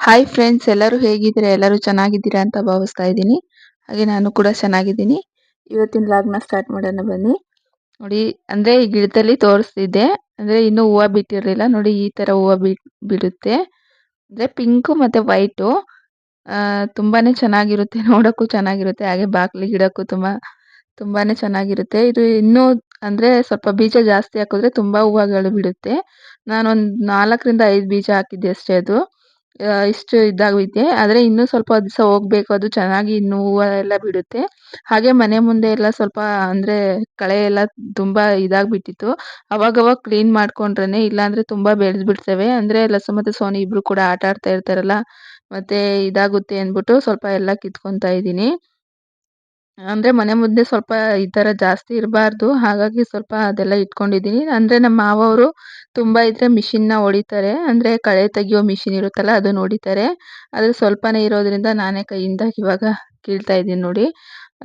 Hi friends, ಎಲ್ಲರೂ ಹೇಗಿದ್ದೀರಾ? ಎಲ್ಲರೂ ಚೆನ್ನಾಗಿದ್ದೀರಾ ಅಂತ ಭಾವಿಸ್ತಾ ಇದ್ದೀನಿ. ಹಾಗೆ ನಾನು ಕೂಡ ಚೆನ್ನಾಗಿದ್ದೀನಿ. ಇವತ್ತಿನ ವ್ಲಾಗ್‌ನ ಸ್ಟಾರ್ಟ್ ಮಾಡೋಣ ಬನ್ನಿ. ನೋಡಿ, ಅಂದ್ರೆ ಈ ಗಿಡದಲ್ಲಿ ತೋರಿಸ್ತಿದ್ದೆ, ಅಂದ್ರೆ ಇನ್ನೂ ಹೂವು ಬಿಟ್ಟಿರಲಿಲ್ಲ. ನೋಡಿ, ಈ ತರ ಹೂವು ಬಿಡುತ್ತೆ. ಅಂದ್ರೆ ಪಿಂಕು ಮತ್ತೆ ವೈಟು. ತುಂಬಾನೇ ಚೆನ್ನಾಗಿರುತ್ತೆ, ನೋಡಕ್ಕೂ ಚೆನ್ನಾಗಿರುತ್ತೆ. ಹಾಗೆ ಬಾಕ್ಲಿಗೆ ಗಿಡಕ್ಕೂ ತುಂಬಾನೇ ಚೆನ್ನಾಗಿರುತ್ತೆ. ಇದು ಇನ್ನೂ ಅಂದ್ರೆ ಸ್ವಲ್ಪ ಬೀಜ ಜಾಸ್ತಿ ಹಾಕಿದ್ರೆ ತುಂಬಾ ಹೂವುಗಳು ಬಿಡುತ್ತೆ. ನಾನೊಂದು 4ರಿಂದ 5 ಬೀಜ ಹಾಕಿದ್ದೆ ಅಷ್ಟೇ. ಅದು ಇಷ್ಟು ಇದಾಗೈತೆ. ಆದರೆ ಇನ್ನೂ ಸ್ವಲ್ಪ ದಿವಸ ಹೋಗ್ಬೇಕು, ಅದು ಚೆನ್ನಾಗಿ ಇನ್ನೂ ಹೂವು ಎಲ್ಲ ಬಿಡುತ್ತೆ. ಹಾಗೆ ಮನೆ ಮುಂದೆ ಎಲ್ಲ ಸ್ವಲ್ಪ ಅಂದರೆ ಕಳೆ ಎಲ್ಲ ತುಂಬ ಇದಾಗ್ಬಿಟ್ಟಿತ್ತು. ಅವಾಗವಾಗ ಕ್ಲೀನ್ ಮಾಡ್ಕೊಂಡ್ರೆ, ಇಲ್ಲಾಂದರೆ ತುಂಬ ಬೆಳೆದ್ಬಿಡ್ತವೆ. ಅಂದರೆ ಲಸ ಮತ್ತು ಸೋನಿ ಇಬ್ಬರು ಕೂಡ ಆಟ ಆಡ್ತಾ ಇರ್ತಾರಲ್ಲ, ಮತ್ತು ಇದಾಗುತ್ತೆ ಅಂದ್ಬಿಟ್ಟು ಸ್ವಲ್ಪ ಎಲ್ಲ ಕಿತ್ಕೊತಾ ಇದ್ದೀನಿ. ಅಂದರೆ ಮನೆ ಮುಂದೆ ಸ್ವಲ್ಪ ಈ ಥರ ಜಾಸ್ತಿ ಇರಬಾರ್ದು, ಹಾಗಾಗಿ ಸ್ವಲ್ಪ ಅದೆಲ್ಲ ಇಟ್ಕೊಂಡಿದ್ದೀನಿ. ಅಂದರೆ ನಮ್ಮ ಮಾವವರು ತುಂಬ ಇದ್ದರೆ ಮಿಷಿನ್ನ ಹೊಡಿತಾರೆ. ಅಂದರೆ ಕಳೆ ತೆಗಿಯೋ ಮಿಷಿನ್ ಇರುತ್ತಲ್ಲ, ಅದನ್ನ ಹೊಡಿತಾರೆ. ಆದರೆ ಸ್ವಲ್ಪನೇ ಇರೋದ್ರಿಂದ ನಾನೇ ಕೈಯಿಂದ ಇವಾಗ ಕೀಳ್ತಾ ಇದ್ದೀನಿ. ನೋಡಿ,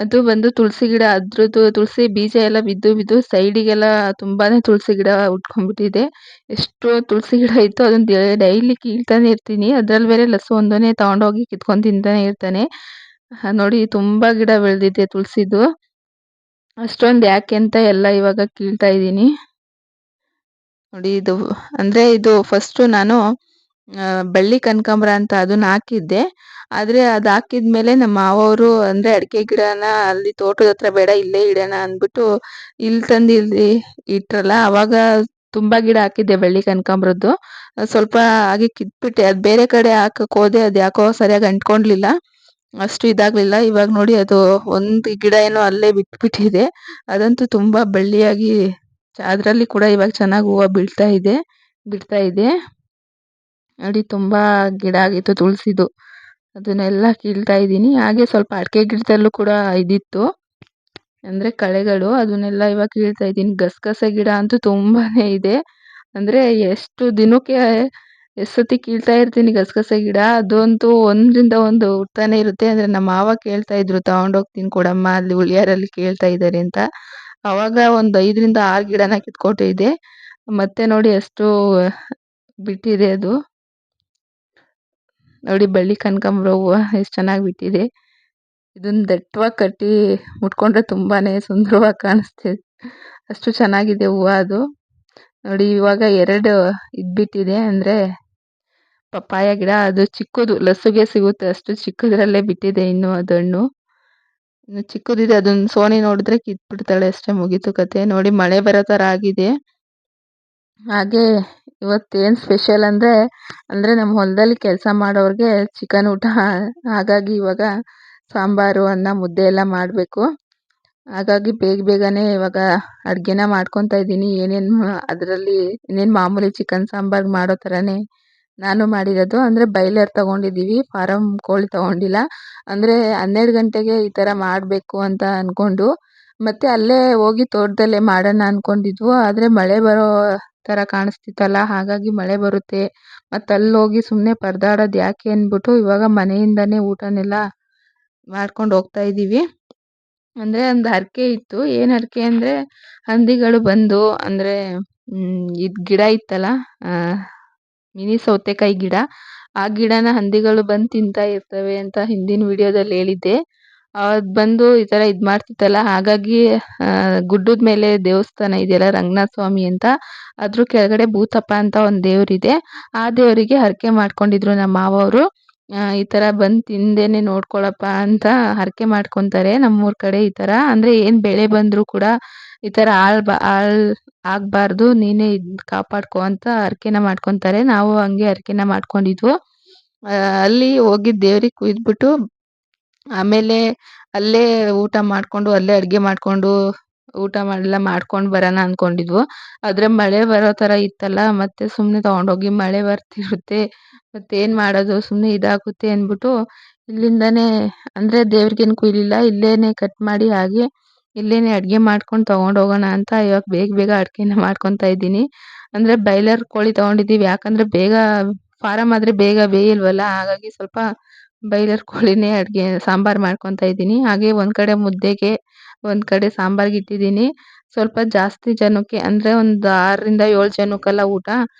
ಅದು ಬಂದು ತುಳಸಿ ಗಿಡ. ಅದ್ರದ್ದು ತುಳಸಿ ಬೀಜ ಎಲ್ಲ ಬಿದ್ದು ಬಿದ್ದು ಸೈಡಿಗೆಲ್ಲ ತುಂಬಾ ತುಳಸಿ ಗಿಡ ಉಟ್ಕೊಂಡ್ಬಿಟ್ಟಿದೆ. ಎಷ್ಟು ತುಳಸಿ ಗಿಡ ಇತ್ತು, ಅದನ್ನು ಡೈಲಿ ಕೀಳ್ತಾನೆ ಇರ್ತೀನಿ. ಅದರಲ್ಲಿ ಬೇರೆ ಲಸ್ಸು ಒಂದೊಂದೇ ತೊಗೊಂಡೋಗಿ ಕಿತ್ಕೊಂಡು ತಿಂತಾನೆ ಇರ್ತಾನೆ. ನೋಡಿ, ತುಂಬ ಗಿಡ ಬೆಳೆದಿದೆ ತುಳಸಿದು. ಅಷ್ಟೊಂದು ಯಾಕೆ ಅಂತ ಎಲ್ಲ ಇವಾಗ ಕೀಳ್ತಾ ಇದ್ದೀನಿ. ನೋಡಿ, ಇದು ಫಸ್ಟು ನಾನು ಬಳ್ಳಿ ಕನಕಾಂಬರ ಅಂತ ಅದನ್ನ ಹಾಕಿದ್ದೆ. ಆದರೆ ಅದು ಹಾಕಿದ್ಮೇಲೆ ನಮ್ಮ ಮಾವವರು ಅಂದರೆ ಅಡಿಕೆ ಗಿಡನ ಅಲ್ಲಿ ತೋಟದ ಹತ್ರ ಬೇಡ, ಇಲ್ಲೇ ಇಡೋಣ ಅಂದ್ಬಿಟ್ಟು ಇಲ್ಲಿ ತಂದು ಇಲ್ಲಿ ಇಟ್ರಲ್ಲ. ಆವಾಗ ತುಂಬ ಗಿಡ ಹಾಕಿದ್ದೆ ಬಳ್ಳಿ ಕನಕಾಂಬರದ್ದು. ಸ್ವಲ್ಪ ಹಾಗೆ ಕಿತ್ಬಿಟ್ಟೆ. ಅದು ಬೇರೆ ಕಡೆ ಹಾಕಕ್ಕೆ ಹೋದೆ, ಅದು ಯಾಕೋ ಸರಿಯಾಗಿ ಅಂಟ್ಕೊಳ್ಲಿಲ್ಲ, ಅಷ್ಟು ಇದಾಗಲಿಲ್ಲ. ಇವಾಗ ನೋಡಿ, ಅದು ಒಂದು ಗಿಡ ಏನೋ ಅಲ್ಲೇ ಬಿಟ್ಬಿಟ್ಟಿದೆ. ಅದಂತೂ ತುಂಬ ಬಳ್ಳಿಯಾಗಿ ಅದರಲ್ಲಿ ಕೂಡ ಇವಾಗ ಚೆನ್ನಾಗಿ ಹೂವು ಬಿಡ್ತಾ ಇದೆ. ನೋಡಿ, ತುಂಬ ಗಿಡ ಆಗಿತ್ತು ತುಳಸಿದು, ಅದನ್ನೆಲ್ಲ ಕೀಳ್ತಾ ಇದ್ದೀನಿ. ಹಾಗೆ ಸ್ವಲ್ಪ ಅಡಿಕೆ ಗಿಡದಲ್ಲೂ ಕೂಡ ಇದಿತ್ತು, ಅಂದರೆ ಕಳೆಗಳು, ಅದನ್ನೆಲ್ಲ ಇವಾಗ ಕೀಳ್ತಾ ಇದ್ದೀನಿ. ಗಸಗಸೆ ಗಿಡ ಅಂತೂ ತುಂಬಾ ಇದೆ. ಅಂದರೆ ಎಷ್ಟು ದಿನಕ್ಕೆ ಎಷ್ಟು ಸತಿ ಕೀಳ್ತಾ ಇರ್ತೀನಿ ಗಸಗಸೆ ಗಿಡ. ಅದಂತೂ ಒಂದರಿಂದ ಒಂದು ಹುಟ್ತಾನೆ ಇರುತ್ತೆ. ಅಂದರೆ ನಮ್ಮ ಮಾವ ಕೇಳ್ತಾ ಇದ್ರು, ತಗೊಂಡೋಗ್ತೀನಿ ಕೊಡಮ್ಮ, ಅಲ್ಲಿ ಹುಳಿಯಾರಲ್ಲಿ ಕೇಳ್ತಾ ಇದ್ದಾರೆ ಅಂತ. ಆವಾಗ ಒಂದು 5ರಿಂದ 6 ಗಿಡನ ಕಿತ್ಕೊಟ್ಟಿದ್ದೆ. ಮತ್ತೆ ನೋಡಿ ಎಷ್ಟು ಬಿಟ್ಟಿದೆ ಅದು. ನೋಡಿ, ಬಳ್ಳಿ ಕನಕಾಂಬರ ಹೂವು ಎಷ್ಟು ಚೆನ್ನಾಗಿ ಬಿಟ್ಟಿದೆ. ಇದನ್ನ ದಟ್ಟವಾಗಿ ಕಟ್ಟಿ ಮುಟ್ಕೊಂಡ್ರೆ ತುಂಬಾನೇ ಸುಂದರವಾಗಿ ಕಾಣಿಸ್ತಿದೆ, ಅಷ್ಟು ಚೆನ್ನಾಗಿದೆ ಹೂವು ಅದು. ನೋಡಿ, ಇವಾಗ 2 ಬಿಟ್ಟಿದೆ. ಅಂದರೆ ಪಪ್ಪಾಯ ಗಿಡ, ಅದು ಚಿಕ್ಕದು, ಲಸ್ಸುಗೆ ಸಿಗುತ್ತೆ ಅಷ್ಟು ಚಿಕ್ಕದ್ರಲ್ಲೇ ಬಿಟ್ಟಿದೆ ಇನ್ನೂ ಅದು ಹಣ್ಣು. ಇನ್ನು ಚಿಕ್ಕದಿದೆ, ಅದನ್ನ ಸೋನಿ ನೋಡಿದ್ರೆ ಕಿತ್ಬಿಡ್ತಾಳೆ ಅಷ್ಟೇ, ಮುಗೀತು ಕತೆ. ನೋಡಿ, ಮಳೆ ಬರೋ ಥರ ಆಗಿದೆ. ಹಾಗೆ ಇವತ್ತೇನು ಸ್ಪೆಷಲ್ ಅಂದರೆ ನಮ್ಮ ಹೊಲದಲ್ಲಿ ಕೆಲಸ ಮಾಡೋರಿಗೆ ಚಿಕನ್ ಊಟ. ಹಾಗಾಗಿ ಇವಾಗ ಸಾಂಬಾರು, ಅನ್ನ, ಮುದ್ದೆ ಎಲ್ಲ ಮಾಡಬೇಕು. ಹಾಗಾಗಿ ಬೇಗನೆ ಇವಾಗ ಅಡುಗೆನ ಮಾಡ್ಕೊತಾ ಇದ್ದೀನಿ. ಅದರಲ್ಲಿ ಇನ್ನೇನು ಮಾಮೂಲಿ ಚಿಕನ್ ಸಾಂಬಾರು ಮಾಡೋ ಥರನೇ ನಾನು ಮಾಡಿರೋದು. ಅಂದರೆ ಬಾಯ್ಲರ್ ತೊಗೊಂಡಿದ್ದೀವಿ, ಫಾರಮ್ ಕೋಳಿ ತೊಗೊಂಡಿಲ್ಲ. ಅಂದರೆ 12 ಗಂಟೆಗೆ ಈ ಥರ ಮಾಡಬೇಕು ಅಂತ ಅಂದ್ಕೊಂಡು, ಮತ್ತು ಅಲ್ಲೇ ಹೋಗಿ ತೋಟದಲ್ಲೇ ಮಾಡೋಣ ಅಂದ್ಕೊಂಡಿದ್ವು. ಆದರೆ ಮಳೆ ಬರೋ ಥರ ಕಾಣಿಸ್ತಿತ್ತಲ್ಲ, ಹಾಗಾಗಿ ಮಳೆ ಬರುತ್ತೆ ಮತ್ತು ಅಲ್ಲಿ ಹೋಗಿ ಸುಮ್ಮನೆ ಪರದಾಡೋದು ಯಾಕೆ ಅಂದ್ಬಿಟ್ಟು ಇವಾಗ ಮನೆಯಿಂದನೇ ಊಟನೆಲ್ಲ ಮಾಡ್ಕೊಂಡು ಹೋಗ್ತಾ ಇದ್ದೀವಿ. ಅಂದರೆ ಒಂದು ಹರಕೆ ಇತ್ತು. ಏನು ಹರಕೆ ಅಂದರೆ, ಹಂದಿಗಳು ಬಂದು, ಅಂದರೆ ಇದು ಗಿಡ ಇತ್ತಲ್ಲ, ಮಿನಿ ಸೌತೆಕಾಯಿ ಗಿಡ, ಆ ಗಿಡನ ಹಂದಿಗಳು ಬಂದು ತಿಂತಾ ಇರ್ತವೆ ಅಂತ ಹಿಂದಿನ ವಿಡಿಯೋದಲ್ಲಿ ಹೇಳಿದ್ದೆ. ಅದು ಬಂದು ಈ ಥರ ಇದು ಮಾಡ್ತಿತ್ತಲ್ಲ, ಹಾಗಾಗಿ ಗುಡ್ಡದ ಮೇಲೆ ದೇವಸ್ಥಾನ ಇದೆಯಲ್ಲ, ರಂಗನಾಥ ಸ್ವಾಮಿ ಅಂತ, ಅದ್ರ ಕೆಳಗಡೆ ಭೂತಪ್ಪ ಅಂತ ಒಂದು ದೇವರಿದೆ. ಆ ದೇವರಿಗೆ ಹರಕೆ ಮಾಡ್ಕೊಂಡಿದ್ರು ನಮ್ಮ ಮಾವವರು. ಈ ಥರ ಬಂದು ತಿಂದೇನೆ ನೋಡ್ಕೊಳಪ್ಪ ಅಂತ ಹರಕೆ ಮಾಡ್ಕೊತಾರೆ ನಮ್ಮೂರ ಕಡೆ. ಈ ಥರ ಅಂದರೆ ಏನು ಬೆಳೆ ಬಂದರೂ ಕೂಡ ಈ ಥರ ಹಾಳು ಆಗಬಾರ್ದು, ನೀನೇ ಕಾಪಾಡ್ಕೊ ಅಂತ ಹರಕೆನ ಮಾಡ್ಕೊತಾರೆ. ನಾವು ಹಂಗೆ ಹರಕೆನ ಮಾಡ್ಕೊಂಡಿದ್ವು. ಅಲ್ಲಿ ಹೋಗಿದ್ದು ದೇವ್ರಿಗೆ ಕುಯ್ದ್ಬಿಟ್ಟು ಆಮೇಲೆ ಅಲ್ಲೇ ಊಟ ಮಾಡಿಕೊಂಡು, ಅಲ್ಲೇ ಅಡುಗೆ ಮಾಡಿಕೊಂಡು ಊಟ ಎಲ್ಲ ಮಾಡ್ಕೊಂಡು ಬರೋಣ ಅಂದ್ಕೊಂಡಿದ್ವು. ಆದರೆ ಮಳೆ ಬರೋ ಥರ ಇತ್ತಲ್ಲ, ಮತ್ತು ಸುಮ್ಮನೆ ತೊಗೊಂಡೋಗಿ ಮಳೆ ಬರ್ತಿರುತ್ತೆ, ಮತ್ತೇನು ಮಾಡೋದು, ಸುಮ್ಮನೆ ಇದಾಗುತ್ತೆ ಅಂದ್ಬಿಟ್ಟು ಇಲ್ಲಿಂದನೇ, ಅಂದರೆ ದೇವ್ರಿಗೇನು ಕುಯ್ಲಿಲ್ಲ, ಇಲ್ಲೇ ಕಟ್ ಮಾಡಿ ಹಾಗೆ ಇಲ್ಲೇ ಅಡುಗೆ ಮಾಡ್ಕೊಂಡು ತೊಗೊಂಡೋಗೋಣ ಅಂತ ಇವಾಗ ಬೇಗ ಅಡುಗೆನ ಮಾಡ್ಕೊತಾ ಇದ್ದೀನಿ. ಅಂದರೆ ಬಾಯ್ಲರ್ ಕೋಳಿ ತೊಗೊಂಡಿದ್ದೀವಿ, ಯಾಕಂದರೆ ಬೇಗ ಫಾರಮ್ ಆದರೆ ಬೇಗ ಬೇಯಲ್ವಲ್ಲ, ಹಾಗಾಗಿ ಸ್ವಲ್ಪ ಬಾಯ್ಲರ್ ಕೋಳಿನೇ ಸಾಂಬಾರು ಮಾಡ್ಕೊತಾ ಇದ್ದೀನಿ. ಹಾಗೆ ಒಂದು ಕಡೆ ಮುದ್ದೆಗೆ, ಒಂದು ಕಡೆ ಸಾಂಬಾರಿಗೆ ಇಟ್ಟಿದ್ದೀನಿ. ಸ್ವಲ್ಪ ಜಾಸ್ತಿ ಜನಕ್ಕೆ, ಅಂದರೆ ಒಂದು 6ರಿಂದ 7 ಜನಕ್ಕೆಲ್ಲ ಊಟ.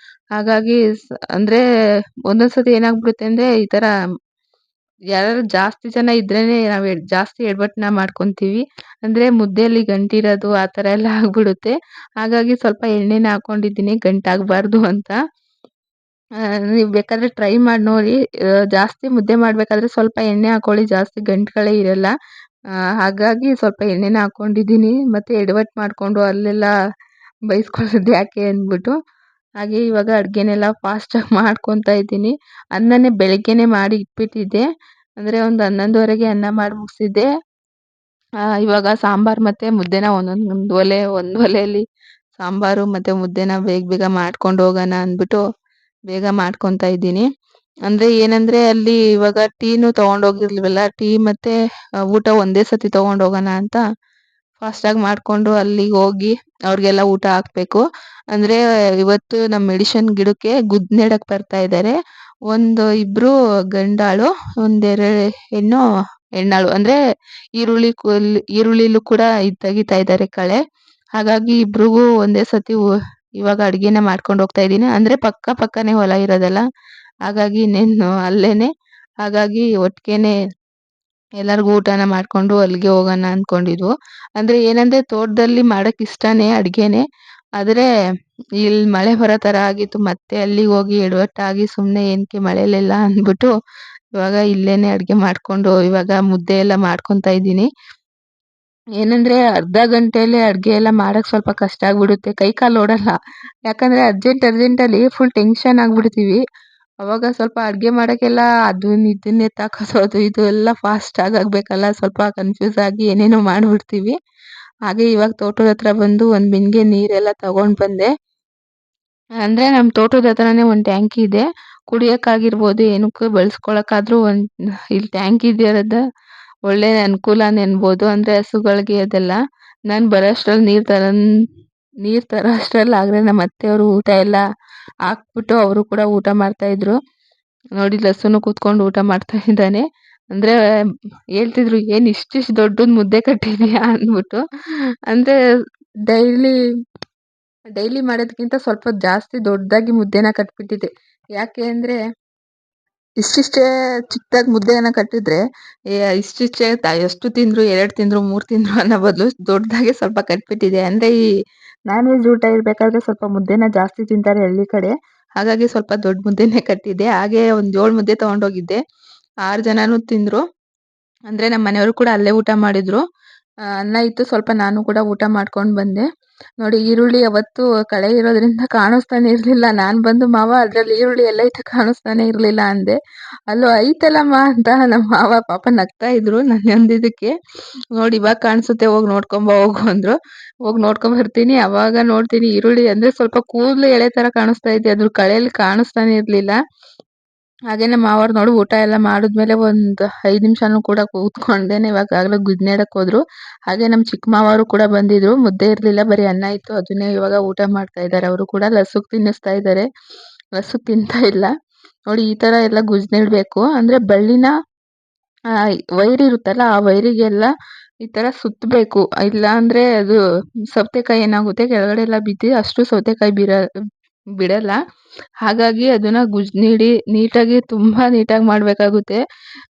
ಹಾಗಾಗಿ ಅಂದ್ರೆ ಒಂದೊಂದ್ಸತಿ ಏನಾಗ್ಬಿಡುತ್ತೆ ಅಂದ್ರೆ ಈ ತರ ಯಾರಾದ್ರು ಜಾಸ್ತಿ ಜನ ಇದ್ರೇನೆ ನಾವು ಜಾಸ್ತಿ ಎಡವಟ್ಟನ್ನ ಮಾಡ್ಕೊಂತೀವಿ. ಅಂದ್ರೆ ಮುದ್ದೆಯಲ್ಲಿ ಗಂಟಿರೋದು ಆ ಥರ ಎಲ್ಲ ಆಗ್ಬಿಡುತ್ತೆ. ಹಾಗಾಗಿ ಸ್ವಲ್ಪ ಎಣ್ಣೆನ ಹಾಕೊಂಡಿದ್ದೀನಿ ಗಂಟಾಗಬಾರ್ದು ಅಂತ. ನೀವ್ ಬೇಕಾದ್ರೆ ಟ್ರೈ ಮಾಡಿ ನೋಡಿ. ಜಾಸ್ತಿ ಮುದ್ದೆ ಮಾಡ್ಬೇಕಾದ್ರೆ ಸ್ವಲ್ಪ ಎಣ್ಣೆ ಹಾಕೊಳ್ಳಿ, ಜಾಸ್ತಿ ಗಂಟುಗಳೇ ಇರಲ್ಲ. ಹಾಗಾಗಿ ಸ್ವಲ್ಪ ಎಣ್ಣೆನ ಹಾಕೊಂಡಿದ್ದೀನಿ. ಮತ್ತೆ ಎಡವಟ್ಟು ಮಾಡ್ಕೊಂಡು ಅಲ್ಲೆಲ್ಲ ಬೈಸ್ಕೊಳ್ಳೋದು ಯಾಕೆ ಅಂದ್ಬಿಟ್ಟು. ಹಾಗೆ ಇವಾಗ ಅಡುಗೆನೆಲ್ಲ ಫಾಸ್ಟಾಗಿ ಮಾಡ್ಕೊತಾ ಇದ್ದೀನಿ. ಅನ್ನನೇ ಬೆಳಗ್ಗೆನೇ ಮಾಡಿ ಇಟ್ಬಿಟ್ಟಿದ್ದೆ. ಅಂದ್ರೆ ಒಂದು 11:30ಗೆ ಅನ್ನ ಮಾಡಿ ಮುಗಿಸಿದ್ದೆ. ಇವಾಗ ಸಾಂಬಾರು ಮತ್ತೆ ಮುದ್ದೆನ ಒಂದು ಒಲೆಯಲ್ಲಿ ಸಾಂಬಾರು ಮತ್ತೆ ಮುದ್ದೆನ ಬೇಗ ಬೇಗ ಮಾಡ್ಕೊಂಡು ಹೋಗೋಣ ಅಂದ್ಬಿಟ್ಟು ಬೇಗ ಮಾಡ್ಕೊತಾ ಇದ್ದೀನಿ. ಅಂದ್ರೆ ಏನಂದ್ರೆ ಅಲ್ಲಿ ಇವಾಗ ಟೀನು ತಗೊಂಡೋಗಿರ್ಲಿಲ್ವಲ್ಲ, ಟೀ ಮತ್ತೆ ಊಟ ಒಂದೇ ಸತಿ ತಗೊಂಡೋಗೋಣ ಅಂತ ಫಾಸ್ಟಾಗಿ ಮಾಡಿಕೊಂಡು ಅಲ್ಲಿಗೆ ಹೋಗಿ ಅವ್ರಿಗೆಲ್ಲ ಊಟ ಹಾಕ್ಬೇಕು. ಅಂದ್ರೆ ಇವತ್ತು ನಮ್ಮ ಮೆಡಿಷನ್ ಗಿಡಕ್ಕೆ ಗುದ್ದು ನೆಡಕ್ಕೆ ಬರ್ತಾ ಇದ್ದಾರೆ. ಇಬ್ರು ಗಂಡಾಳು, ಒಂದೆರಡು ಹೆಣ್ಣಾಳು. ಅಂದ್ರೆ ಈರುಳ್ಳಿಲೂ ಕೂಡ ತೆಗಿತಾ ಇದ್ದಾರೆ ಕಳೆ. ಹಾಗಾಗಿ ಇಬ್ರಿಗೂ ಒಂದೇ ಸತಿ ಇವಾಗ ಅಡುಗೆನ ಮಾಡ್ಕೊಂಡು ಹೋಗ್ತಾ ಇದ್ದೀನಿ. ಅಂದ್ರೆ ಪಕ್ಕನೇ ಹೊಲ ಇರೋದಲ್ಲ, ಹಾಗಾಗಿ ಇನ್ನೇನು ಅಲ್ಲೇನೆ. ಹಾಗಾಗಿ ಒಟ್ಟಿಗೆನೆ ಎಲ್ಲರಿಗೂ ಊಟನ ಮಾಡ್ಕೊಂಡು ಅಲ್ಲಿಗೆ ಹೋಗೋಣ ಅಂದ್ಕೊಂಡಿದ್ವು. ಅಂದ್ರೆ ಏನಂದ್ರೆ ತೋಟದಲ್ಲಿ ಮಾಡಕ್ಕೆ ಇಷ್ಟನೇ ಅಡುಗೆನೆ. ಆದರೆ ಇಲ್ಲಿ ಮಳೆ ಬರೋ ಥರ ಆಗಿತ್ತು. ಮತ್ತೆ ಅಲ್ಲಿಗೆ ಹೋಗಿ ಎಡವಟ್ಟಾಗಿ ಸುಮ್ಮನೆ ಏನಕ್ಕೆ ಮಳೆಲೆಲ್ಲ ಅಂದ್ಬಿಟ್ಟು ಇವಾಗ ಇಲ್ಲೇನೆ ಅಡುಗೆ ಮಾಡಿಕೊಂಡು ಇವಾಗ ಮುದ್ದೆ ಎಲ್ಲ ಮಾಡ್ಕೊತಾ ಇದ್ದೀನಿ. ಏನಂದ್ರೆ ಅರ್ಧ ಗಂಟೆಯಲ್ಲೇ ಅಡುಗೆ ಎಲ್ಲ ಮಾಡೋಕ್ಕೆ ಸ್ವಲ್ಪ ಕಷ್ಟ ಆಗ್ಬಿಡುತ್ತೆ, ಕೈ ಕಾಲು ಓಡಲ್ಲ. ಯಾಕಂದರೆ ಅರ್ಜೆಂಟಲ್ಲಿ ಫುಲ್ ಟೆನ್ಷನ್ ಆಗಿಬಿಡ್ತೀವಿ. ಅವಾಗ ಸ್ವಲ್ಪ ಅಡುಗೆ ಮಾಡೋಕ್ಕೆಲ್ಲ ಇದನ್ನ ಎತ್ತಾಕೋದು ಅದು ಇದು ಎಲ್ಲ ಫಾಸ್ಟಾಗಿ ಆಗಬೇಕಲ್ಲ, ಸ್ವಲ್ಪ ಕನ್ಫ್ಯೂಸ್ ಆಗಿ ಏನೇನೋ ಮಾಡಿಬಿಡ್ತೀವಿ. ಹಾಗೆ ಇವಾಗ ತೋಟದ ಹತ್ರ ಬಂದು ಒಂದು ಬಿಂದಿಗೆ ನೀರೆಲ್ಲ ತಗೊಂಡು ಬಂದೆ. ಅಂದರೆ ನಮ್ಮ ತೋಟದ ಹತ್ರನೇ ಒಂದು ಟ್ಯಾಂಕಿ ಇದೆ. ಕುಡಿಯೋಕ್ಕಾಗಿರ್ಬೋದು, ಏನಕ್ಕೂ ಬಳಸ್ಕೊಳಕ್ಕಾದ್ರೂ ಇಲ್ಲಿ ಟ್ಯಾಂಕಿ ಇರೋದು ಒಳ್ಳೆ ಅನುಕೂಲನೇ ಅನ್ಬೋದು. ಅಂದರೆ ಹಸುಗಳಿಗೆ ಅದೆಲ್ಲ. ನಾನು ಬರೋ ಅಷ್ಟ್ರಲ್ಲಿ ನೀರು ತರೋ ಅಷ್ಟರಲ್ಲಿ ಆಗಲೇ ನಮ್ಮ ಅತ್ತೆಯವರು ಊಟ ಎಲ್ಲ ಹಾಕ್ಬಿಟ್ಟು ಅವರು ಕೂಡ ಊಟ ಮಾಡ್ತಾಯಿದ್ರು. ನೋಡಿ ಲಸ್ಸುನು ಕೂತ್ಕೊಂಡು ಊಟ ಮಾಡ್ತಾ ಇದ್ದಾನೆ. ಅಂದರೆ ಹೇಳ್ತಿದ್ರು, ಏನು ಇಷ್ಟಿಷ್ಟು ದೊಡ್ಡದು ಮುದ್ದೆ ಕಟ್ಟಿದೀಯಾ ಅಂದ್ಬಿಟ್ಟು. ಅಂದರೆ ಡೈಲಿ ಮಾಡೋದಕ್ಕಿಂತ ಸ್ವಲ್ಪ ಜಾಸ್ತಿ ದೊಡ್ಡದಾಗಿ ಮುದ್ದೆನ ಕಟ್ಬಿಟ್ಟಿದ್ದೆ. ಯಾಕೆ ಅಂದರೆ ಇಷ್ಟಿಷ್ಟೇ ಚಿಕ್ಕದಾಗಿ ಮುದ್ದೆನ ಕಟ್ಟಿದ್ರೆ ಇಷ್ಟಿಷ್ಟೇ ಎಷ್ಟು ತಿಂದ್ರು, 2 ತಿಂದ್ರು, 3 ತಿಂದ್ರು ಅನ್ನೋ ಬದಲು ದೊಡ್ಡದಾಗೆ ಸ್ವಲ್ಪ ಕಟ್ಬಿಟ್ಟಿದೆ. ಅಂದರೆ ಈ ನಾನ್ ವೆಜ್ ಊಟ ಇರಬೇಕಾದ್ರೆ ಸ್ವಲ್ಪ ಮುದ್ದೆನ ಜಾಸ್ತಿ ತಿಂತಾರೆ ಹಳ್ಳಿ ಕಡೆ. ಹಾಗಾಗಿ ಸ್ವಲ್ಪ ದೊಡ್ಡ ಮುದ್ದೆನೇ ಕಟ್ಟಿದ್ದೆ. ಹಾಗೆ ಒಂದು 7 ಮುದ್ದೆ ತೊಗೊಂಡೋಗಿದ್ದೆ. 6 ಜನನೂ ತಿಂದರು. ಅಂದರೆ ನಮ್ಮ ಮನೆಯವರು ಕೂಡ ಅಲ್ಲೇ ಊಟ ಮಾಡಿದರು. ಅನ್ನ ಇತ್ತು ಸ್ವಲ್ಪ, ನಾನು ಕೂಡ ಊಟ ಮಾಡ್ಕೊಂಡು ಬಂದೆ. ನೋಡಿ ಈರುಳ್ಳಿ ಅವತ್ತು ಕಳೆ ಇರೋದ್ರಿಂದ ಕಾಣಿಸ್ತಾನೆ ಇರಲಿಲ್ಲ. ನಾನು ಬಂದು ಮಾವ ಅದರಲ್ಲಿ ಈರುಳ್ಳಿ ಎಲ್ಲೈತೆ ಕಾಣಿಸ್ತಾನೆ ಇರಲಿಲ್ಲ ಅಂದೆ. ಅಲ್ಲೋ ಐತಲ್ಲಮ್ಮ ಅಂತ ನಮ್ಮ ಮಾವ ಪಾಪ ನಗ್ತಾ ಇದ್ರು ನಾನು ಅಂದಿದ್ದಕ್ಕೆ. ನೋಡಿ ಇವಾಗ ಕಾಣಿಸುತ್ತೆ, ಹೋಗಿ ನೋಡ್ಕೊಂಬ ಹೋಗು ಅಂದರು. ಹೋಗಿ ನೋಡ್ಕೊಂಬರ್ತೀನಿ. ಅವಾಗ ನೋಡ್ತೀನಿ ಈರುಳ್ಳಿ ಅಂದರೆ ಸ್ವಲ್ಪ ಕೂದಲು ಎಳೆ ಥರ ಕಾಣಿಸ್ತಾ ಇದೆ, ಅದ್ರ ಕಳೆಯಲ್ಲಿ ಕಾಣಿಸ್ತಾನೆ ಇರಲಿಲ್ಲ. ಹಾಗೆ ನಮ್ಮ ಮಾವರು ನೋಡಿ ಊಟ ಎಲ್ಲ ಮಾಡಿದ್ಮೇಲೆ ಒಂದು 5 ನಿಮಿಷನೂ ಕೂಡ ಕೂತ್ಕೊಂಡೇನೆ ಇವಾಗಲೇ ಗುದ್ನೇಡಕ್ಕೆ ಹೋದ್ರು. ಹಾಗೆ ನಮ್ಮ ಚಿಕ್ಕ ಮಾವರು ಕೂಡ ಬಂದಿದ್ರು. ಮುದ್ದೆ ಇರಲಿಲ್ಲ, ಬರೀ ಅನ್ನ ಇತ್ತು. ಅದನ್ನೇ ಇವಾಗ ಊಟ ಮಾಡ್ತಾ ಇದ್ದಾರೆ. ಅವರು ಕೂಡ ಲಸ್ಸುಗೆ ತಿನ್ನಿಸ್ತಾ ಇದ್ದಾರೆ. ಲಸ್ಸು ತಿಂತಾ ಇಲ್ಲ. ನೋಡಿ ಈ ಥರ ಎಲ್ಲ ಗುಜ್ನೆಡ್ಬೇಕು. ಅಂದರೆ ಬಳ್ಳಿನ ವೈರ್ ಇರುತ್ತಲ್ಲ, ಆ ವೈರಿಗೆಲ್ಲ ಈ ಥರ ಸುತ್ತಬೇಕು. ಇಲ್ಲ ಅಂದರೆ ಅದು ಸೌತೆಕಾಯಿ ಏನಾಗುತ್ತೆ, ಕೆಳಗಡೆ ಎಲ್ಲ ಬಿದ್ದು ಅಷ್ಟು ಸೌತೆಕಾಯಿ ಬಿಡಲ್ಲ. ಹಾಗಾಗಿ ಅದನ್ನು ನೀಟಾಗಿ ತುಂಬ ನೀಟಾಗಿ ಮಾಡಬೇಕಾಗುತ್ತೆ.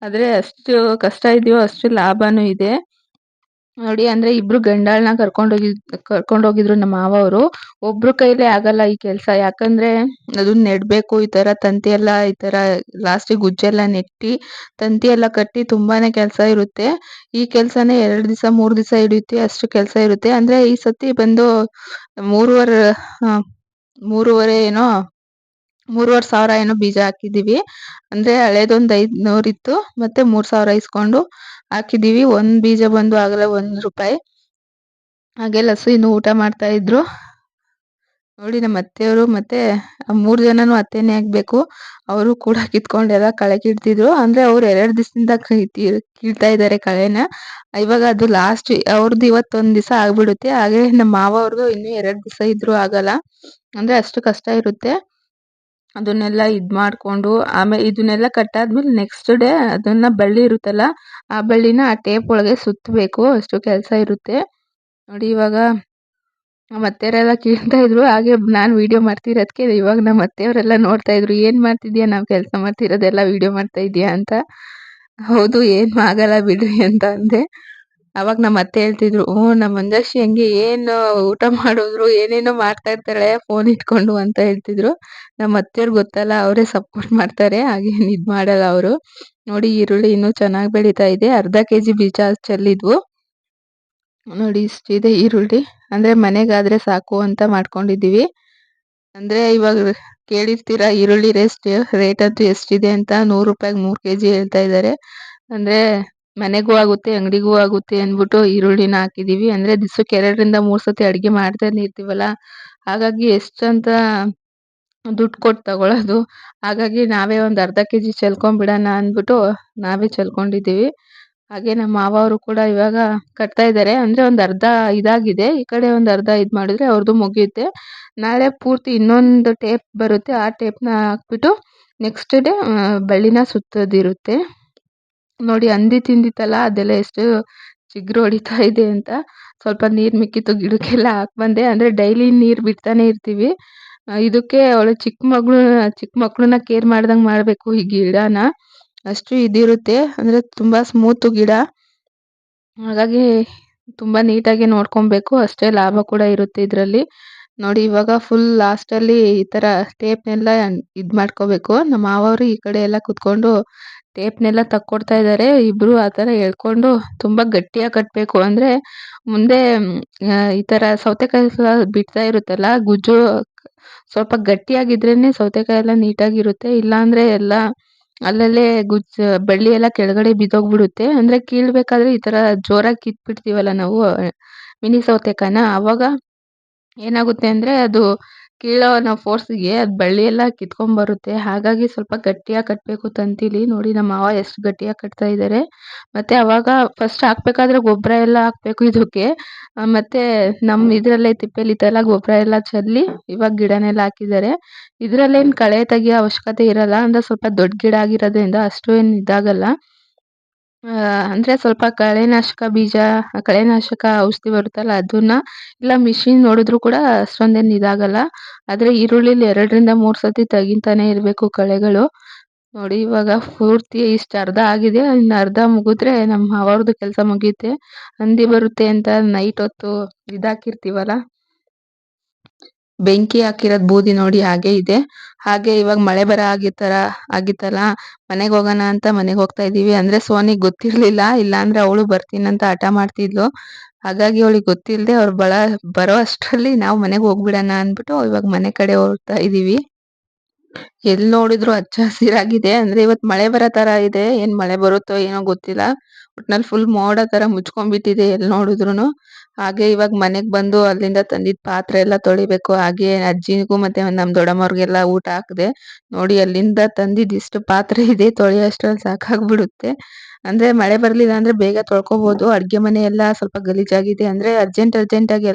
ಆದರೆ ಅಷ್ಟು ಕಷ್ಟ ಇದೆಯೋ ಅಷ್ಟು ಲಾಭನೂ ಇದೆ. ನೋಡಿ ಅಂದರೆ ಇಬ್ಬರು ಗಂಡಾಳನ್ನ ಕರ್ಕೊಂಡೋಗಿದ್ರು ನಮ್ಮ ಮಾವ ಅವರು. ಒಬ್ಬರ ಕೈಲೇ ಆಗಲ್ಲ ಈ ಕೆಲಸ. ಯಾಕಂದರೆ ಅದನ್ನ ನೆಡಬೇಕು, ಈ ಥರ ತಂತಿ ಎಲ್ಲ ಈ ಥರ ಲಾಸ್ಟಿಗೆ ಗುಜ್ಜೆಲ್ಲ ನೆಟ್ಟಿ ತಂತಿ ಎಲ್ಲ ಕಟ್ಟಿ ತುಂಬಾ ಕೆಲಸ ಇರುತ್ತೆ. ಈ ಕೆಲಸನೇ 2 ದಿವಸ 3 ದಿವಸ ಹಿಡಿಯುತ್ತೆ, ಅಷ್ಟು ಕೆಲಸ ಇರುತ್ತೆ. ಅಂದರೆ ಈ ಸತಿ ಬಂದು 3,500 ಏನೋ ಬೀಜ ಹಾಕಿದ್ದೀವಿ. ಅಂದರೆ ಹಳೇದೊಂದು 500 ಇತ್ತು, ಮತ್ತು 3,000 ಇಸ್ಕೊಂಡು ಹಾಕಿದ್ದೀವಿ. ಒಂದು ಬೀಜ ಬಂದು ಆಗಲೇ ₹1. ಹಾಗೆ ಲಸ್ಸು ಇನ್ನೂ ಊಟ ಮಾಡ್ತಾಯಿದ್ರು. ನೋಡಿ ನಮ್ಮ ಅತ್ತೆಯವರು ಮತ್ತು 3 ಜನನೂ ಅತ್ತೆನೇ ಆಗಬೇಕು, ಅವರು ಕೂಡ ಕಿತ್ಕೊಂಡೆಲ್ಲ ಕಳೆ ಕೀಳ್ತಿದ್ರು. ಅಂದರೆ ಅವ್ರು 2 ದಿವಸದಿಂದ ಕೀಳ್ತಾ ಇದ್ದಾರೆ ಕಳೆನ. ಇವಾಗ ಅದು ಲಾಸ್ಟ್ ಅವ್ರದ್ದು ಇವತ್ತೊಂದು ದಿವಸ ಆಗಿಬಿಡುತ್ತೆ. ಹಾಗೆ ನಮ್ಮ ಮಾವ ಅವ್ರದ್ದು ಇನ್ನೂ 2 ದಿವಸ ಇದ್ದರೂ ಆಗಲ್ಲ. ಅಂದರೆ ಅಷ್ಟು ಕಷ್ಟ ಇರುತ್ತೆ. ಅದನ್ನೆಲ್ಲ ಮಾಡಿಕೊಂಡು ಆಮೇಲೆ ಇದನ್ನೆಲ್ಲ ಕಟ್ಟಾದ್ಮೇಲೆ ನೆಕ್ಸ್ಟ್ ಡೇ ಅದನ್ನು ಬಳ್ಳಿ ಇರುತ್ತಲ್ಲ, ಆ ಬಳ್ಳಿನ ಆ ಟೇಪ್ ಒಳಗೆ ಸುತ್ತಬೇಕು. ಅಷ್ಟು ಕೆಲಸ ಇರುತ್ತೆ. ನೋಡಿ ಇವಾಗ ನಮ್ಮ ಅತ್ತೆಯರೆಲ್ಲ ಕೀಳ್ತಾ ಇದ್ರು. ಹಾಗೆ ನಾನು ವಿಡಿಯೋ ಮಾಡ್ತಿರೋದಕ್ಕೆ ಇವಾಗ ನಮ್ಮ ಅತ್ತೆಯವರೆಲ್ಲ ನೋಡ್ತಾ ಇದ್ರು. "ಏನ್ ಮಾಡ್ತಿದ್ಯಾ? ನಾವು ಕೆಲಸ ಮಾಡ್ತಿರೋದೆಲ್ಲ ವಿಡಿಯೋ ಮಾಡ್ತಾ ಇದೀಯಾ?" ಅಂತ. ಹೌದು, ಏನು ಆಗಲ್ಲ ಬಿಡ್ರಿ ಅಂತ ಅಂದೆ. ಅವಾಗ ನಮ್ಮ ಅತ್ತೆ ಹೇಳ್ತಿದ್ರು, "ಹ್ಞೂ, ನಮ್ಮ ಮಂಜಾಕ್ಷಿ ಹಂಗೆ ಏನು ಊಟ ಮಾಡಿದ್ರು ಏನೇನೋ ಮಾಡ್ತಾ ಇರ್ತಾಳೆ ಫೋನ್ ಇಟ್ಕೊಂಡು" ಅಂತ ಹೇಳ್ತಿದ್ರು. ನಮ್ಮ ಅತ್ತೆಯವ್ರಿಗೆ ಗೊತ್ತಲ್ಲ, ಅವರೇ ಸಪೋರ್ಟ್ ಮಾಡ್ತಾರೆ. ಹಾಗೇನು ಇದ್ ಮಾಡಲ್ಲ ಅವರು. ನೋಡಿ, ಈರುಳ್ಳಿ ಇನ್ನೂ ಚೆನ್ನಾಗಿ ಬೆಳೀತಾ ಇದೆ. ಅರ್ಧ ಕೆಜಿ ಬೀಜ ಚೆಲ್ಲಿದ್ವು. ನೋಡಿ ಇಷ್ಟಿದೆ ಈರುಳ್ಳಿ. ಅಂದ್ರೆ ಮನೆಗಾದ್ರೆ ಸಾಕು ಅಂತ ಮಾಡ್ಕೊಂಡಿದೀವಿ. ಅಂದ್ರೆ ಇವಾಗ ಕೇಳಿರ್ತೀರಾ ಈರುಳ್ಳಿ ರೇಟ್ ಅಂತೂ ಎಷ್ಟಿದೆ ಅಂತ. ₹100 3 ಕೆಜಿ ಹೇಳ್ತಾ ಇದ್ದಾರೆ. ಅಂದ್ರೆ ಮನೆಗೂ ಆಗುತ್ತೆ, ಅಂಗಡಿಗೂ ಆಗುತ್ತೆ ಅಂದ್ಬಿಟ್ಟು ಈರುಳ್ಳಿನ ಹಾಕಿದೀವಿ. ಅಂದ್ರೆ ದಿವ್ಸಕ್ಕೆ 2ರಿಂದ 3 ಸತಿ ಅಡ್ಗೆ ಮಾಡ್ತಾನೆ ಇರ್ತೀವಲ್ಲ, ಹಾಗಾಗಿ ಎಷ್ಟಂತ ದುಡ್ಡು ಕೊಟ್ಟು ತಗೊಳ್ಳೋದು. ಹಾಗಾಗಿ ನಾವೇ ಒಂದು ಅರ್ಧ ಕೆಜಿ ಚೆಲ್ಕೊಂಬಿಡೋಣ ಅಂದ್ಬಿಟ್ಟು ನಾವೇ ಚೆಲ್ಕೊಂಡಿದ್ದೀವಿ. ಹಾಗೆ ನಮ್ಮ ಮಾವ ಅವರು ಕೂಡ ಇವಾಗ ಕಟ್ತಾ ಇದ್ದಾರೆ. ಅಂದ್ರೆ ಒಂದು ಅರ್ಧ ಇದಾಗಿದೆ. ಈ ಕಡೆ ಒಂದು ಅರ್ಧ ಇದ್ ಮಾಡಿದ್ರೆ ಅವ್ರದ್ದು ಮುಗಿಯುತ್ತೆ. ನಾಳೆ ಪೂರ್ತಿ ಇನ್ನೊಂದು ಟೇಪ್ ಬರುತ್ತೆ. ಆ ಟೇಪ್‌ನ ಹಾಕ್ಬಿಟ್ಟು ನೆಕ್ಸ್ಟ್ ಡೇ ಬಳ್ಳಿನ ಸುತ್ತೋದಿರುತ್ತೆ. ನೋಡಿ, ಹಂದಿ ತಿಂದಿತ್ತಲ್ಲ, ಅದೆಲ್ಲ ಎಷ್ಟು ಚಿಗುರು ಹೊಡಿತಾ ಇದೆ ಅಂತ. ಸ್ವಲ್ಪ ನೀರು ಮಿಕ್ಕಿತ್ತು, ಗಿಡಕ್ಕೆಲ್ಲ ಹಾಕ್ಬಂದೆ. ಅಂದ್ರೆ ಡೈಲಿ ನೀರು ಬಿಡ್ತಾನೆ ಇರ್ತೀವಿ. ಇದಕ್ಕೆ ಅವಳು ಚಿಕ್ಕ ಮಕ್ಳನ್ನ ಕೇರ್ ಮಾಡ್ದಂಗೆ ಮಾಡಬೇಕು ಈ ಗಿಡನ. ಅಷ್ಟು ಇದಿರುತ್ತೆ. ಅಂದ್ರೆ ತುಂಬಾ ಸ್ಮೂತು ಗಿಡ. ಹಾಗಾಗಿ ತುಂಬಾ ನೀಟಾಗಿ ನೋಡ್ಕೊಬೇಕು. ಅಷ್ಟೇ ಲಾಭ ಕೂಡ ಇರುತ್ತೆ ಇದರಲ್ಲಿ. ನೋಡಿ, ಇವಾಗ ಫುಲ್ ಲಾಸ್ಟಲ್ಲಿ ಈ ಥರ ಟೇಪ್‌ನೆಲ್ಲ ಇದ್ ಮಾಡ್ಕೋಬೇಕು. ನಮ್ಮ ಮಾವವರು ಈ ಕಡೆ ಎಲ್ಲ ಕುತ್ಕೊಂಡು ಟೇಪ್‌ನೆಲ್ಲ ತಕ್ಕೊಡ್ತಾ ಇದ್ದಾರೆ. ಇಬ್ರು ಆ ಥರ ಎಳ್ಕೊಂಡು ತುಂಬಾ ಗಟ್ಟಿಯಾಗಿ ಕಟ್ಟಬೇಕು. ಅಂದ್ರೆ ಮುಂದೆ ಈ ಥರ ಸೌತೆಕಾಯಿ ಬಿಡ್ತಾ ಇರುತ್ತಲ್ಲ, ಗುಜ್ಜು ಸ್ವಲ್ಪ ಗಟ್ಟಿಯಾಗಿದ್ರೇನೆ ಸೌತೆಕಾಯಿ ಎಲ್ಲ ನೀಟಾಗಿರುತ್ತೆ. ಇಲ್ಲಾಂದ್ರೆ ಎಲ್ಲ ಅಲ್ಲಲ್ಲೇ ಬಳ್ಳಿ ಎಲ್ಲ ಕೆಳಗಡೆ ಬಿದ್ದೋಗ್ಬಿಡುತ್ತೆ. ಅಂದ್ರೆ ಕೀಳ್ಬೇಕಾದ್ರೆ ಈ ಥರ ಜೋರಾಗಿ ಕಿತ್ಬಿಡ್ತೀವಲ್ಲ ನಾವು ಮಿನಿ ಸೌತೆಕಾಯಿನ, ಅವಾಗ ಏನಾಗುತ್ತೆ ಅಂದ್ರೆ ಅದು ನಾವು ಫೋರ್ಸಿಗೆ ಅದು ಬಳ್ಳಿ ಎಲ್ಲ ಕಿತ್ಕೊಂಡ್ಬರುತ್ತೆ. ಹಾಗಾಗಿ ಸ್ವಲ್ಪ ಗಟ್ಟಿಯಾಗಿ ಕಟ್ಟಬೇಕು ತಂತಿಲಿ. ನೋಡಿ ನಮ್ಮ ಮಾವ ಎಷ್ಟು ಗಟ್ಟಿಯಾಗಿ ಕಟ್ತಾ ಇದ್ದಾರೆ. ಮತ್ತೆ ಅವಾಗ ಫಸ್ಟ್ ಹಾಕ್ಬೇಕಾದ್ರೆ ಗೊಬ್ಬರ ಎಲ್ಲ ಹಾಕ್ಬೇಕು ಇದಕ್ಕೆ. ಮತ್ತೆ ನಮ್ಮ ಇದ್ರಲ್ಲೇ ತಿಪ್ಪೆಲಿದ್ದೆಲ್ಲ ಗೊಬ್ಬರ ಎಲ್ಲ ಚೆಲ್ಲಿ ಇವಾಗ ಗಿಡನೆಲ್ಲ ಹಾಕಿದ್ದಾರೆ. ಇದ್ರಲ್ಲೇನು ಕಳೆ ತೆಗಿಯೋ ಅವಶ್ಯಕತೆ ಇರಲ್ಲ. ಅಂದ್ರೆ ಸ್ವಲ್ಪ ದೊಡ್ಡ ಗಿಡ ಆಗಿರೋದ್ರಿಂದ ಅಷ್ಟು ಏನು ಇದಾಗಲ್ಲ. ಅಂದ್ರೆ ಸ್ವಲ್ಪ ಕಳೆನಾಶಕ ಔಷಧಿ ಬರುತ್ತಲ್ಲ ಅದನ್ನ, ಇಲ್ಲ ಮಿಷಿನ್ ನೋಡಿದ್ರು ಕೂಡ ಅಷ್ಟೊಂದೇನು ಇದಾಗಲ್ಲ. ಆದ್ರೆ ಈರುಳ್ಳಿಲಿ 2ರಿಂದ 3 ಸತಿ ತೆಗಿತಾನೆ ಇರಬೇಕು ಕಳೆಗಳು. ನೋಡಿ, ಇವಾಗ ಪೂರ್ತಿ ಇಷ್ಟು ಅರ್ಧ ಆಗಿದೆ. ಇನ್ನು ಅರ್ಧ ಮುಗಿದ್ರೆ ನಮ್ಮ ಮಾವವ್ರದ್ದು ಕೆಲಸ ಮುಗಿಯುತ್ತೆ. ಹಂದಿ ಬರುತ್ತೆ ಅಂತ ನೈಟ್ ಹೊತ್ತು ಇದಾಕಿರ್ತೀವಲ್ಲ, ಬೆಂಕಿ ಹಾಕಿರೋದು ಬೂದಿ ನೋಡಿ ಹಾಗೆ ಇದೆ. ಹಾಗೆ ಇವಾಗ ಮಳೆ ಬರೋ ಆಗಿತ್ತಲ್ಲ, ಮನೆಗೆ ಹೋಗೋಣ ಅಂತ ಮನೆಗೆ ಹೋಗ್ತಾ ಇದೀವಿ. ಅಂದ್ರೆ ಸೋನಿಗೆ ಗೊತ್ತಿರ್ಲಿಲ್ಲ, ಇಲ್ಲಾಂದ್ರೆ ಅವಳು ಬರ್ತೀನಂತ ಹಠ ಮಾಡ್ತಿದ್ಲು. ಹಾಗಾಗಿ ಅವಳಿಗೆ ಗೊತ್ತಿಲ್ಲದೆ ಅವ್ರು ಬರೋ ಅಷ್ಟರಲ್ಲಿ ನಾವು ಮನೆಗೆ ಹೋಗ್ಬಿಡೋಣ ಅಂದ್ಬಿಟ್ಟು ಇವಾಗ ಮನೆ ಕಡೆ ಹೋಗ್ತಾ ಇದೀವಿ. ಎಲ್ಲಿ ನೋಡಿದ್ರು ಹಚ್ಚ ಹಸಿರಾಗಿದೆ. ಅಂದ್ರೆ ಇವತ್ತು ಮಳೆ ಬರೋ ತರ ಇದೆ. ಏನ್ ಮಳೆ ಬರುತ್ತೋ ಏನೋ ಗೊತ್ತಿಲ್ಲ. ಒಟ್ನಲ್ಲಿ ಫುಲ್ ಮೋಡ ತರ ಮುಚ್ಕೊಂಡ್ಬಿಟ್ಟಿದೆ ಎಲ್ಲಿ ನೋಡಿದ್ರುನು. ಹಾಗೆ ಇವಾಗ ಮನೆಗ್ ಬಂದು ಅಲ್ಲಿಂದ ತಂದಿದ್ದ ಪಾತ್ರೆ ಎಲ್ಲ ತೊಳಿಬೇಕು. ಹಾಗೆ ಅಜ್ಜಿಗೂ ಮತ್ತೆ ನಮ್ ದೊಡ್ಡಮ್ಮವ್ರಿಗೆಲ್ಲ ಊಟ ಹಾಕ್ದೆ. ನೋಡಿ, ಅಲ್ಲಿಂದ ತಂದಿದ್ದ ಇಷ್ಟು ಪಾತ್ರೆ ಇದೆ, ತೊಳೆಯೋಷ್ಟ್ರಲ್ಲಿ ಸಾಕಾಗ್ಬಿಡುತ್ತೆ. ಅಂದ್ರೆ ಮಳೆ ಬರ್ಲಿಲ್ಲ ಅಂದ್ರೆ ಬೇಗ ತೊಳ್ಕೊಬೋದು. ಅಡ್ಗೆ ಮನೆ ಎಲ್ಲ ಸ್ವಲ್ಪ ಗಲೀಜಾಗಿದೆ. ಅಂದ್ರೆ ಅರ್ಜೆಂಟ್ ಆಗಿ